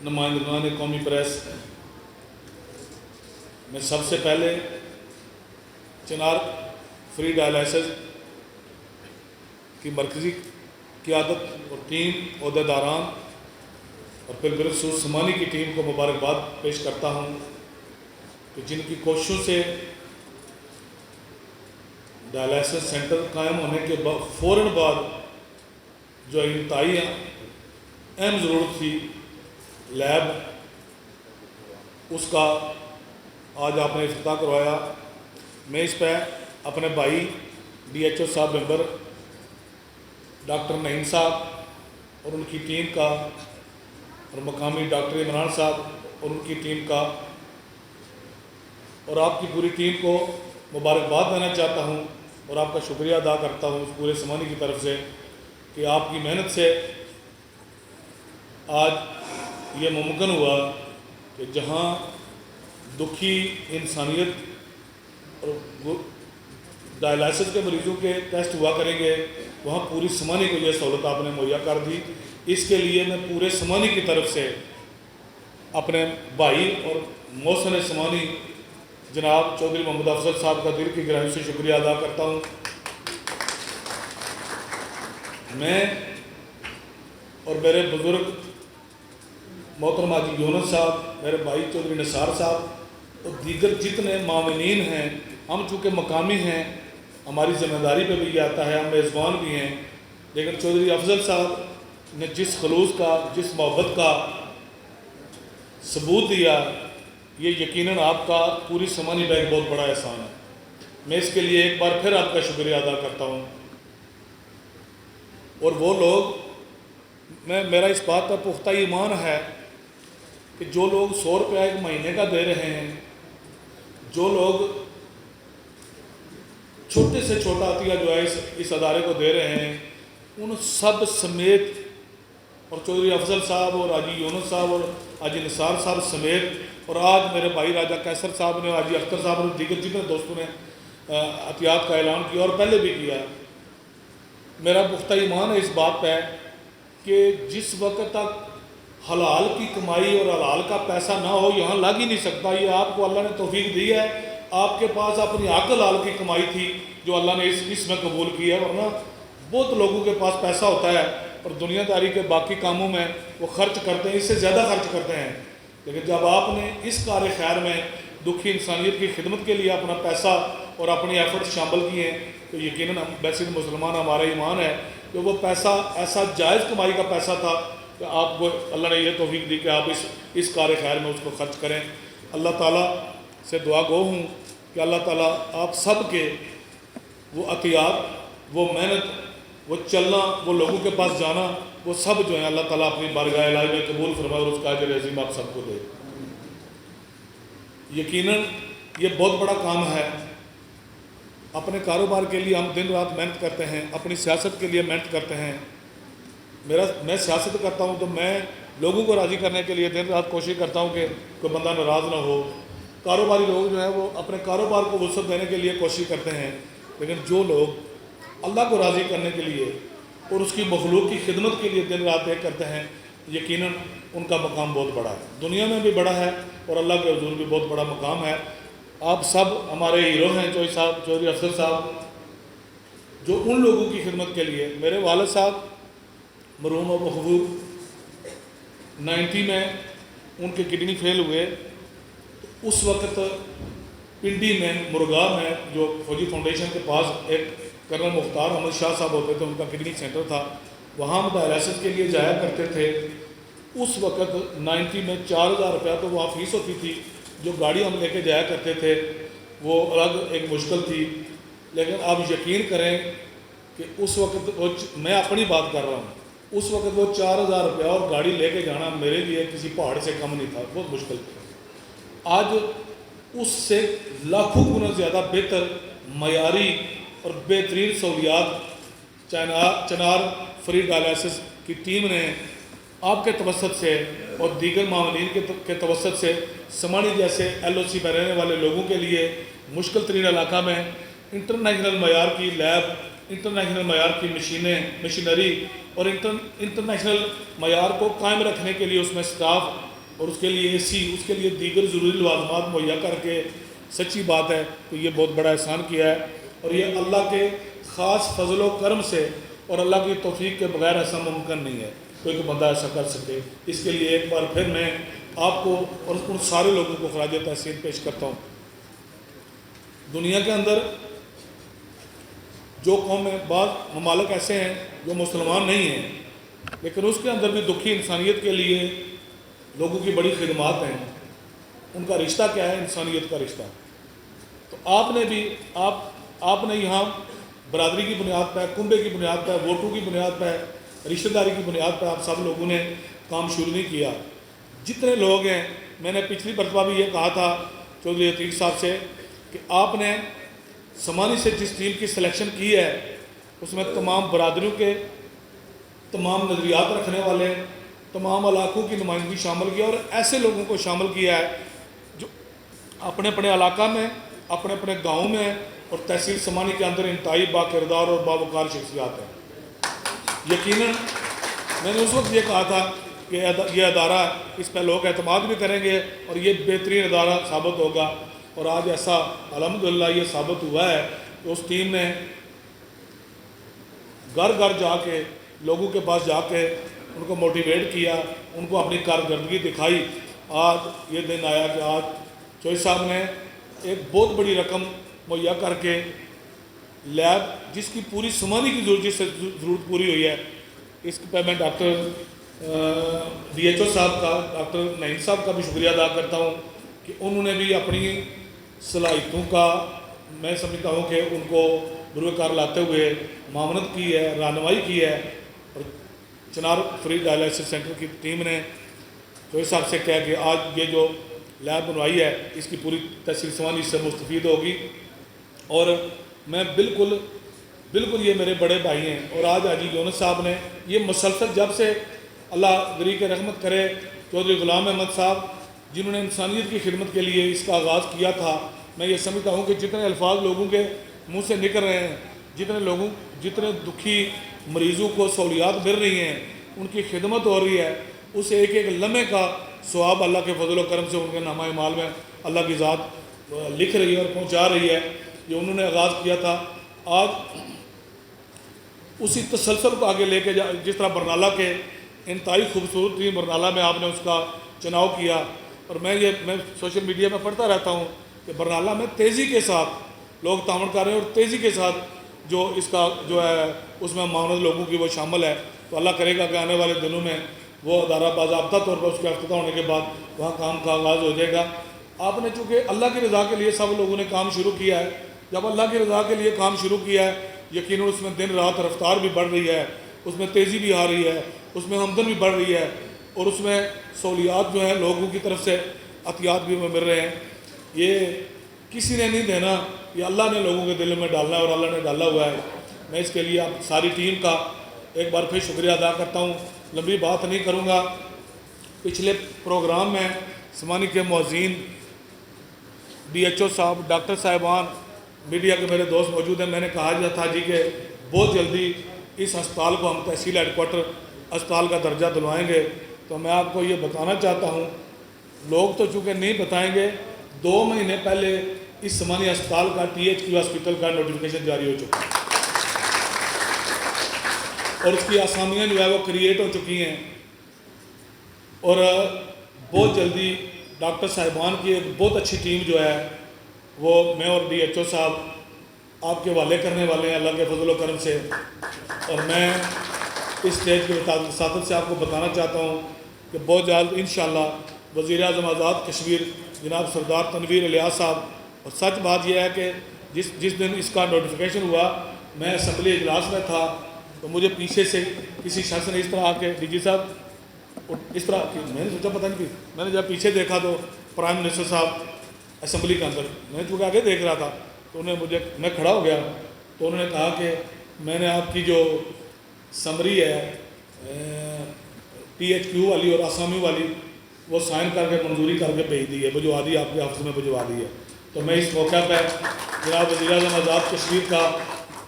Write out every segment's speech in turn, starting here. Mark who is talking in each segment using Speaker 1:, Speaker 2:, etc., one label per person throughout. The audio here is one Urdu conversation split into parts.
Speaker 1: نمائندگان قومی پریس، میں سب سے پہلے چنار فری ڈائلائسس کی مرکزی قیادت اور ٹیم، عہدیداران اور پھر بالخصوص سمانی کی ٹیم کو مبارکباد پیش کرتا ہوں کہ جن کی کوششوں سے ڈائلائسس سینٹر قائم ہونے کے فوراً بعد جو انتہائی اہم ضرورت تھی لیب، اس کا آج آپ نے افتتاح کروایا۔ میں اس پہ اپنے بھائی ڈی ایچ او صاحب ممبر ڈاکٹر نعیم صاحب اور ان کی ٹیم کا، اور مقامی ڈاکٹر عمران صاحب اور ان کی ٹیم کا، اور آپ کی پوری ٹیم کو مبارکباد دینا چاہتا ہوں اور آپ کا شکریہ ادا کرتا ہوں اس پورے سمانی کی طرف سے کہ آپ کی محنت سے آج یہ ممکن ہوا کہ جہاں دکھی انسانیت اور ڈائلائسس کے مریضوں کے ٹیسٹ ہوا کریں گے، وہاں پوری سمانی کو یہ سہولت آپ نے مہیا کر دی۔ اس کے لیے میں پورے سمانی کی طرف سے اپنے بھائی اور محسن سمانی جناب چودھری محمد افضل صاحب کا دل کی گہرائیوں سے شکریہ ادا کرتا ہوں۔ میں اور میرے بزرگ محترم حاجی یونس صاحب، میرے بھائی چودھری نثار صاحب اور دیگر جتنے معاونین ہیں، ہم چونکہ مقامی ہیں ہماری ذمہ داری پہ بھی یہ آتا ہے، ہم میزبان بھی ہیں، لیکن چودھری افضل صاحب نے جس خلوص کا، جس محبت کا ثبوت دیا، یہ یقیناً آپ کا پوری سمانی کا ایک بہت بڑا احسان ہے۔ میں اس کے لیے ایک بار پھر آپ کا شکریہ ادا کرتا ہوں۔ اور وہ لوگ، میرا اس بات پر پختہ ایمان ہے کہ جو لوگ 100 روپیہ ایک مہینے کا دے رہے ہیں، جو لوگ چھوٹے سے چھوٹا عطیہ جو ہے اس ادارے کو دے رہے ہیں، ان سب سمیت، اور چودھری افضل صاحب اور حاجی یونس صاحب اور حاجی نثار صاحب سمیت، اور آج میرے بھائی راجہ کیسر صاحب نے، حاجی اختر صاحب اور دیگر جتنے دوستوں نے عطیات کا اعلان کیا اور پہلے بھی کیا، میرا پختہ ایمان ہے اس بات پہ کہ جس وقت تک حلال کی کمائی اور حلال کا پیسہ نہ ہو یہاں لگ ہی نہیں سکتا۔ یہ آپ کو اللہ نے توفیق دی ہے، آپ کے پاس اپنی حق حلال کی کمائی تھی جو اللہ نے اس میں قبول کی ہے، ورنہ بہت لوگوں کے پاس پیسہ ہوتا ہے اور دنیا داری کے باقی کاموں میں وہ خرچ کرتے ہیں، اس سے زیادہ خرچ کرتے ہیں، لیکن جب آپ نے اس کار خیر میں دکھی انسانیت کی خدمت کے لیے اپنا پیسہ اور اپنی ایفرٹ شامل کیے ہیں تو یقیناً ویسے مسلمان ہمارا ایمان ہے کہ وہ پیسہ ایسا جائز کمائی کا پیسہ تھا کہ آپ کو اللہ نے یہ توفیق دی کہ آپ اس کار خیر میں اس کو خرچ کریں۔ اللہ تعالیٰ سے دعا گو ہوں کہ اللہ تعالیٰ آپ سب کے وہ عطیات، وہ محنت، وہ چلنا، وہ لوگوں کے پاس جانا، وہ سب جو ہیں اللہ تعالیٰ اپنی بارگاہ الہی میں قبول فرمائے اور اس کا اجر عظیم آپ سب کو دے۔ یقیناً یہ بہت بڑا کام ہے۔ اپنے کاروبار کے لیے ہم دن رات محنت کرتے ہیں، اپنی سیاست کے لیے محنت کرتے ہیں۔ میں سیاست کرتا ہوں تو میں لوگوں کو راضی کرنے کے لیے دن رات کوشش کرتا ہوں کہ کوئی بندہ ناراض نہ ہو۔ کاروباری لوگ جو ہیں وہ اپنے کاروبار کو وسعت دینے کے لیے کوشش کرتے ہیں، لیکن جو لوگ اللہ کو راضی کرنے کے لیے اور اس کی مخلوق کی خدمت کے لیے دن رات ایک کرتے ہیں، یقیناً ان کا مقام بہت بڑا ہے، دنیا میں بھی بڑا ہے اور اللہ کے حضور بھی بہت بڑا مقام ہے۔ آپ سب ہمارے ہیرو ہیں، چودھری افضل صاحب، جو ان لوگوں کی خدمت کے لیے، میرے والد صاحب مرحوم و محبوب 90 میں ان کے کڈنی فیل ہوئے، اس وقت پنڈی میں مرگاہ میں جو فوجی فاؤنڈیشن کے پاس ایک کرنل مختار احمد شاہ صاحب ہوتے تھے، ان کا کڈنی سینٹر تھا، وہاں ہم ڈائلائسس کے لیے جایا کرتے تھے۔ اس وقت 90 میں 4000 روپیہ تو وہاں فیس ہوتی تھی، جو گاڑی ہم لے کے جایا کرتے تھے وہ الگ ایک مشکل تھی، لیکن آپ یقین کریں کہ اس وقت میں اپنی بات کر رہا ہوں، اس وقت وہ 4000 روپیہ اور گاڑی لے کے جانا میرے لیے کسی پہاڑ سے کم نہیں تھا، بہت مشکل تھا۔ آج اس سے لاکھوں گنا زیادہ بہتر، معیاری اور بہترین سہولیات چنار فری ڈائلائسس کی ٹیم نے آپ کے توسط سے اور دیگر معاونین کے توسط سے سمانی جیسے LOC میں رہنے والے لوگوں کے لیے مشکل ترین علاقہ میں انٹرنیشنل معیار کی لیب انٹرنیشنل معیار کی مشینری اور انٹرنیشنل معیار کو قائم رکھنے کے لیے اس میں سٹاف اور اس کے لیے اے سی، اس کے لیے دیگر ضروری لوازمات مہیا کر کے، سچی بات ہے تو یہ بہت بڑا احسان کیا ہے، اور یہ اللہ کے خاص فضل و کرم سے اور اللہ کی توفیق کے بغیر ایسا ممکن نہیں ہے کوئی بندہ ایسا کر سکے۔ اس کے لیے ایک بار پھر میں آپ کو اور ان سارے لوگوں کو خراج تحسین پیش کرتا ہوں۔ دنیا کے اندر جو قومیں، بعض ممالک ایسے ہیں جو مسلمان نہیں ہیں لیکن اس کے اندر بھی دکھی انسانیت کے لیے لوگوں کی بڑی خدمات ہیں۔ ان کا رشتہ کیا ہے؟ انسانیت کا رشتہ۔ تو آپ نے بھی آپ نے یہاں برادری کی بنیاد پہ، کنبے کی بنیاد پہ، ووٹوں کی بنیاد پہ، رشتہ داری کی بنیاد پہ آپ سب لوگوں نے کام شروع نہیں کیا۔ جتنے لوگ ہیں، میں نے پچھلی مرتبہ بھی یہ کہا تھا چودھری عتیق صاحب سے کہ آپ نے سمانی سے جس ٹیم کی سلیکشن کی ہے اس میں تمام برادریوں کے، تمام نظریات رکھنے والے، تمام علاقوں کی نمائندگی شامل کیا، اور ایسے لوگوں کو شامل کیا ہے جو اپنے اپنے علاقہ میں، اپنے اپنے گاؤں میں اور تحصیل سمانی کے اندر انتہائی با کردار اور باوقار شخصیات ہیں۔ یقیناً میں نے اس وقت یہ کہا تھا کہ یہ ادارہ، اس پہ لوگ اعتماد بھی کریں گے اور یہ بہترین ادارہ ثابت ہوگا، اور آج ایسا الحمدللہ یہ ثابت ہوا ہے کہ اس ٹیم نے گھر گھر جا کے، لوگوں کے پاس جا کے ان کو موٹیویٹ کیا، ان کو اپنی کارکردگی دکھائی۔ آج یہ دن آیا کہ آج چوہی صاحب نے ایک بہت بڑی رقم مہیا کر کے لیب، جس کی پوری سمانی کی ضرورت پوری ہوئی ہے، اس پہ میں ڈاکٹر ڈی ایچ او صاحب کا، ڈاکٹر نعیم صاحب کا بھی شکریہ ادا کرتا ہوں کہ انہوں نے بھی اپنی صلاحیتوں کا، میں سمجھتا ہوں کہ ان کو بروئے کار لاتے ہوئے معاونت کی ہے، رہنمائی کی ہے، اور چنار فری ڈائلسس سینٹر کی ٹیم نے چوہی صاحب سے کہا کہ آج یہ جو لیب بنوائی ہے اس کی پوری تحصیل سمانی اس سے مستفید ہوگی، اور میں بالکل یہ میرے بڑے بھائی ہیں، اور آج حاجی یونس صاحب نے یہ مسلسل، جب سے اللہ گری کے رحمت کرے چودھری غلام احمد صاحب جنہوں نے انسانیت کی خدمت کے لیے اس کا آغاز کیا تھا، میں یہ سمجھتا ہوں کہ جتنے الفاظ لوگوں کے منہ سے نکل رہے ہیں، جتنے دکھی مریضوں کو سہولیات مل رہی ہیں، ان کی خدمت ہو رہی ہے، اس ایک ایک لمحے کا ثواب اللہ کے فضل و کرم سے ان کے نامہ اعمال میں اللہ کی ذات لکھ رہی ہے اور پہنچا رہی ہے۔ یہ انہوں نے آغاز کیا تھا، آج اسی تسلسل کو آگے لے کے جس طرح برنالہ کے انتہائی خوبصورت ترین برنالہ میں آپ نے اس کا چناؤ کیا، اور میں سوشل میڈیا میں پڑھتا رہتا ہوں کہ برنالہ میں تیزی کے ساتھ لوگ تعاون کر رہے ہیں، اور تیزی کے ساتھ جو اس کا جو ہے اس میں معاونت لوگوں کی وہ شامل ہے، تو اللہ کرے گا کہ آنے والے دنوں میں وہ ادارہ باضابطہ طور پر اس کے افتتاح ہونے کے بعد وہاں کام کا آغاز ہو جائے گا۔ آپ نے چونکہ اللہ کی رضا کے لیے سب لوگوں نے کام شروع کیا ہے، جب اللہ کی رضا کے لیے کام شروع کیا ہے یقیناً اس میں دن رات رفتار بھی بڑھ رہی ہے، اس میں تیزی بھی آ رہی ہے، اس میں آمدن بھی بڑھ رہی ہے، اور اس میں سہولیات جو ہیں لوگوں کی طرف سے عطیات بھی مل رہے ہیں۔ یہ کسی نے نہیں دینا، یہ اللہ نے لوگوں کے دل میں ڈالنا ہے، اور اللہ نے ڈالا ہوا ہے۔ میں اس کے لیے آپ ساری ٹیم کا ایک بار پھر شکریہ ادا کرتا ہوں، لمبی بات نہیں کروں گا۔ پچھلے پروگرام میں سمانی کے معززین، ڈی ایچ او صاحب، ڈاکٹر صاحبان، میڈیا کے میرے دوست موجود ہیں، میں نے کہا تھا جی کہ بہت جلدی اس ہسپتال کو ہم تحصیل ہیڈ کوارٹر ہسپتال کا درجہ دلوائیں گے۔ تو میں آپ کو یہ بتانا چاہتا ہوں، لوگ تو چونکہ نہیں بتائیں گے، 2 مہینے پہلے اس سمانی ہسپتال کا ٹی ایچ کیو ہاسپٹل کا نوٹیفیکیشن جاری ہو چکا ہے، اور اس کی آسامیاں جو ہے وہ کریٹ ہو چکی ہیں، اور بہت جلدی ڈاکٹر صاحبان کی ایک بہت اچھی ٹیم جو ہے وہ میں اور ڈی ایچ او صاحب آپ کے حوالے کرنے والے ہیں اللہ کے فضل و کرم سے۔ اور میں اس اسٹیج کے وساطت سے آپ کو بتانا چاہتا ہوں کہ بہت جلد انشاءاللہ وزیر اعظم آزاد کشمیر جناب سردار تنویر الیاس صاحب، اور سچ بات یہ ہے کہ جس دن اس کا نوٹیفیکیشن ہوا میں اسمبلی اجلاس میں تھا، تو مجھے پیچھے سے کسی شخص نے اس طرح آ کے ڈی جی صاحب اس طرح کی، میں نے سوچا پتہ نہیں، میں نے جب پیچھے دیکھا تو پرائم منسٹر صاحب اسمبلی کے اندر، میں چونکہ آگے دیکھ رہا تھا تو میں کھڑا ہو گیا، تو انہوں نے کہا کہ میں نے آپ کی جو سمری ہے ٹی ایچ کیو والی اور آسامی والی وہ سائن کر کے منظوری کر کے بھیج دی ہے، بھجوا دی، آپ کے آفس میں بھجوا دی ہے۔ تو میں اس موقع پہ جناب وزیر اعظم آزاد کشمیر کا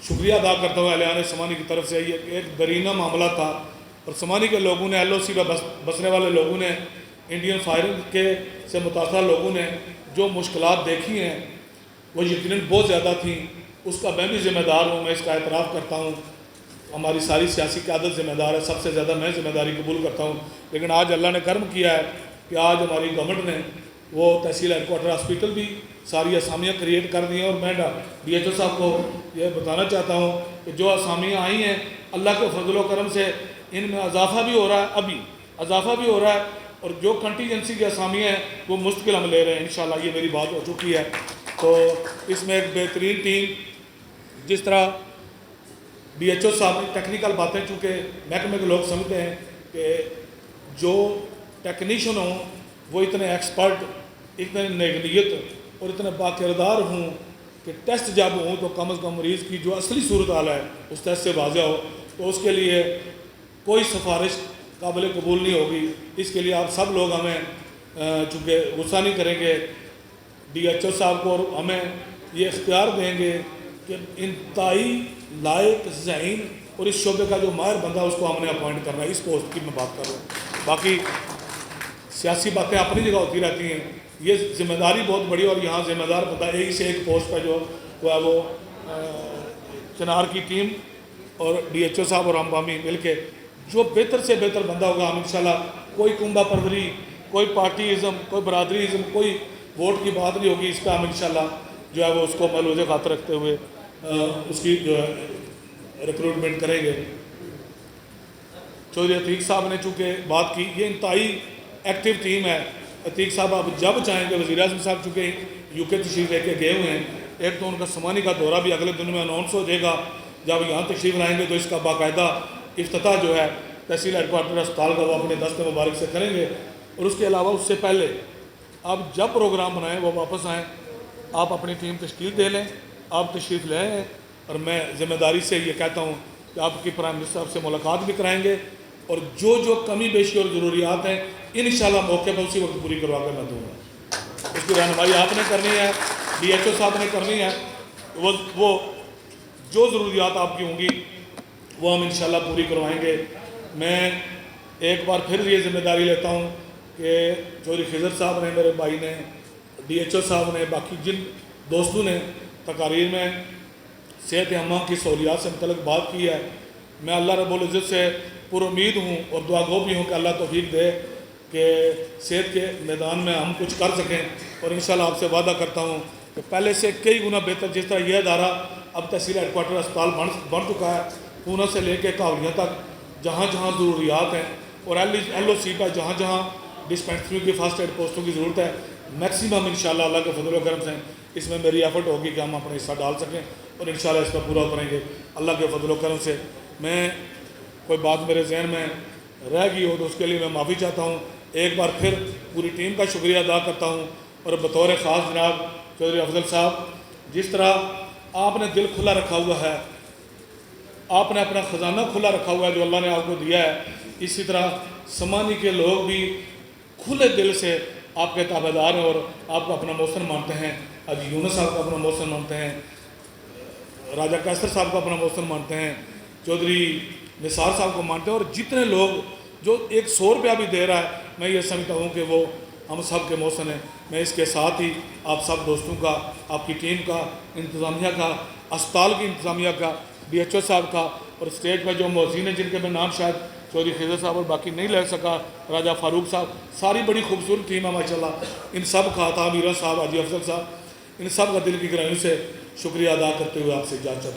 Speaker 1: شکریہ ادا کرتا ہوں اہلیان سمانی کی طرف سے. یہ ایک درینہ معاملہ تھا اور سمانی کے لوگوں نے, LOC پہ بسنے والے لوگوں نے, انڈین فائرنگ کے سے متاثرہ لوگوں نے جو مشکلات دیکھی ہیں وہ یقیناً بہت زیادہ تھیں. اس کا میں بھی ذمہ دار ہوں, میں اس کا اعتراف کرتا ہوں. ہماری ساری سیاسی قیادت ذمہ دار ہے, سب سے زیادہ میں ذمہ داری قبول کرتا ہوں. لیکن آج اللہ نے کرم کیا ہے کہ آج ہماری گورنمنٹ نے وہ تحصیل ہیڈ کوارٹر ہاسپٹل بھی ساری اسامیاں کریٹ کر دی ہیں. اور میں DHO صاحب کو یہ بتانا چاہتا ہوں کہ جو اسامیاں آئی ہیں اللہ کے فضل و کرم سے ان میں اضافہ بھی ہو رہا ہے, ابھی اضافہ بھی ہو رہا ہے. اور جو کنٹینجنسی کی اسامیاں ہیں وہ مستقل ہم لے رہے ہیں انشاءاللہ. یہ میری بات ہو چکی ہے. تو اس میں ایک بہترین ٹیم, جس طرح DHO صاحب نے ٹیکنیکل باتیں, چونکہ محکمے کے لوگ سمجھتے ہیں کہ جو ٹیکنیشین ہوں وہ اتنے ایکسپرٹ, اتنے نیک اور اتنے باکردار ہوں کہ ٹیسٹ جب ہوں تو کم از کم مریض کی جو اصلی صورتحال ہے اس ٹیسٹ سے واضح ہو. تو اس کے لیے کوئی سفارش قابل قبول نہیں ہوگی. اس کے لیے آپ سب لوگ ہمیں چونکہ غصہ نہیں کریں گے, DHO صاحب کو, اور ہمیں یہ اختیار دیں گے کہ انتہائی لائق ذہین اور اس شعبے کا جو ماہر بندہ اس کو ہم نے اپوائنٹ کرنا ہے. اس پوسٹ کی میں بات کر رہا ہوں. باقی سیاسی باتیں اپنی جگہ ہوتی رہتی ہیں. یہ ذمہ داری بہت بڑی, اور یہاں ذمہ دار بندہ ایک سے ایک پوسٹ پہ جو ہے وہ چنار کی ٹیم اور DHO صاحب اور ہم بامی مل کے جو بہتر سے بہتر بندہ ہوگا ہم انشاءاللہ, کوئی کنبہ پروری, کوئی پارٹی ازم, کوئی برادری ازم, کوئی ووٹ کی بات نہیں ہوگی. اس پہ ہم انشاءاللہ جو ہے وہ اس کو ملوز خاطر رکھتے ہوئے اس کی جو ہے ریکروٹمنٹ کریں گے. چودھری عتیق صاحب نے چونکہ بات کی, یہ انتہائی ایکٹیو ٹیم ہے. عتیق صاحب آپ جب چاہیں گے, وزیر اعظم صاحب چونکہ UK تشریف لے کے گئے ہوئے ہیں, ایک تو ان کا سمانی کا دورہ بھی اگلے دن میں اناؤنس ہو جائے گا. جب یہاں تشریف لائیں گے تو اس کا باقاعدہ افتتاح جو ہے تحصیل ہیڈ کوارٹر اسپتال کا وہ اپنے دست مبارک سے کریں گے. اور اس کے علاوہ اس سے پہلے آپ جب پروگرام بنائیں وہ واپس آئیں, آپ اپنی ٹیم تشکیل دے لیں, آپ تشریف لے آئیں. اور میں ذمہ داری سے یہ کہتا ہوں کہ آپ کی پرائم منسٹر صاحب سے ملاقات بھی کرائیں گے, اور جو کمی بیشی اور ضروریات ہیں انشاءاللہ موقع پر اسی وقت پوری کروا کر میں دوں گا. اس کی رہنمائی آپ نے کرنی ہے, DHO صاحب نے کرنی ہے. وہ جو ضروریات آپ کی ہوں گی وہ ہم انشاءاللہ پوری کروائیں گے. میں ایک بار پھر یہ ذمہ داری لیتا ہوں کہ چودھری خضر صاحب نے, میرے بھائی نے, DHO صاحب نے, باقی جن دوستوں نے تقاریر میں صحت عامہ کی سہولیات سے متعلق بات کی ہے, میں اللہ رب العزت سے پر امید ہوں اور دعا گو بھی ہوں کہ اللہ توفیق دے کہ صحت کے میدان میں ہم کچھ کر سکیں. اور انشاءاللہ آپ سے وعدہ کرتا ہوں کہ پہلے سے کئی گنا بہتر, جس طرح یہ ادارہ اب تحصیل ہیڈ کوارٹر اسپتال بن چکا ہے, پونا سے لے کے کاولیاں تک جہاں جہاں ضروریات ہیں, اور LOC پہ جہاں جہاں ڈسپینسریوں کی فرسٹ ایڈ پوسٹوں کی ضرورت ہے, میکسیمم انشاءاللہ اللہ کے فضل و کرم سے اس میں میری ایفرٹ ہوگی کہ ہم اپنا حصہ ڈال سکیں, اور انشاءاللہ اس کا پورا کریں گے اللہ کے فضل و کرم سے. میں کوئی بات میرے ذہن میں رہ گئی ہو تو اس کے لیے میں معافی چاہتا ہوں. ایک بار پھر پوری ٹیم کا شکریہ ادا کرتا ہوں, اور بطور خاص جناب چودھری افضل صاحب, جس طرح آپ نے دل کھلا رکھا ہوا ہے, آپ نے اپنا خزانہ کھلا رکھا ہوا ہے جو اللہ نے آپ کو دیا ہے, اسی طرح سمانی کے لوگ بھی کھلے دل سے آپ کے تابع دار ہیں اور آپ کو اپنا محسن مانتے ہیں. حاجی یونس صاحب کو اپنا محسن مانتے ہیں, راجہ قیصر صاحب کو اپنا محسن مانتے ہیں, چودھری نثار صاحب کو مانتے ہیں, اور جتنے لوگ جو 100 روپیہ بھی دے رہا ہے میں یہ سمجھتا ہوں کہ وہ ہم سب کے محسن ہیں. میں اس کے ساتھ ہی آپ سب دوستوں کا, آپ کی ٹیم کا, انتظامیہ کا, اسپتال کی انتظامیہ کا, DHO صاحب کا, اور اسٹیج میں جو موزین ہیں جن کے میں نام شاید چودھری خضر صاحب اور باقی نہیں لے سکا, راجہ فاروق صاحب, ساری بڑی خوبصورت ٹیم ہے ماشاءاللہ. ان سب کا, عطا میرا صاحب, حاجی افضل صاحب, ان سب کا دل کی گہرائیوں سے شکریہ ادا کرتے ہوئے آپ سے اجازت چاہتا ہوں.